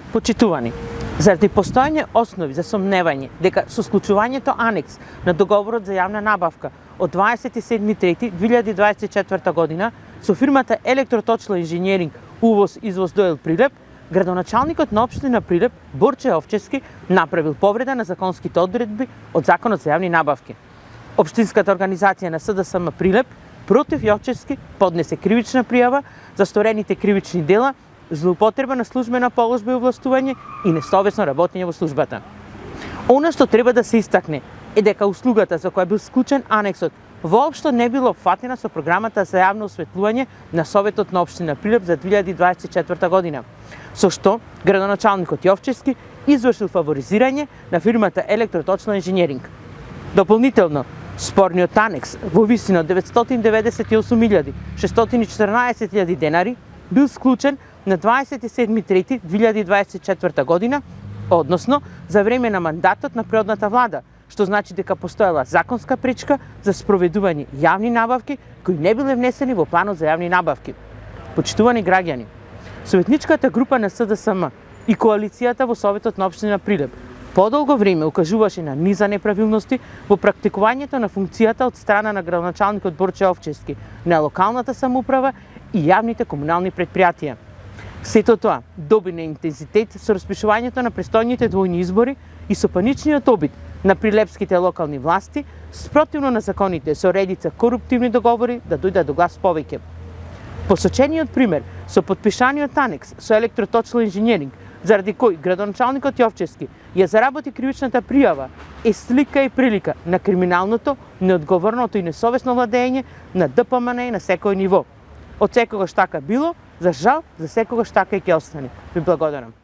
Почитувани, заради постојање основи за сомневање дека со склучувањето анекс на договорот за јавна набавка од 27.3.2024 година со фирмата Електроточно инженеринг увоз-извоз ДО Прилеп, градоначалникот на општина Прилеп Борче Овчевски направил повреда на законските одредби од Законот за јавни набавки. Општинската организација на СДСМ Прилеп против Јовчевски поднесе кривична пријава за сторените кривични дела, злоупотреба на службена положба и овластување и несовесно работење во службата. Она што треба да се истакне е дека услугата за која бил склучен анексот воопшто не било опфатена со програмата за јавно осветлување на Советот на општина Прилеп за 2024 година, со што градоначалникот Јовчевски извршил фаворизирање на фирмата Електроточно инженеринг. Дополнително, спорниот анекс во висина од 998.614 денари бил склучен на 27.3.2024 година, односно за време на мандатот на предходната влада, што значи дека постоела законска пречка за спроведување јавни набавки кои не биле внесени во планот за јавни набавки. Почитувани граѓани, советничката група на СДСМ и коалицијата во Советот на општина Прилеп подолго време укажуваше на низа неправилности во практикувањето на функцијата од страна на градоначалникот Борче Овчевски на локалната самоуправа и јавните комунални предпријатија. Сето тоа доби на интензитет со распишувањето на престојните двојни избори и со паничниот обид на прилепските локални власти спротивно на законите со редица коруптивни договори да дојдат до глас повеќе. Посочениот пример со подпишаниот анекс со Електроточно инженеринг, заради кој градоначалникот Јовчевски ја заработи кривичната пријава, е слика и прилика на криминалното, неодговорното и несовесно владење на ДПМН на секој ниво. Од секогаш така било, за жал, за секогаш така и ќе остане. Ви благодарам.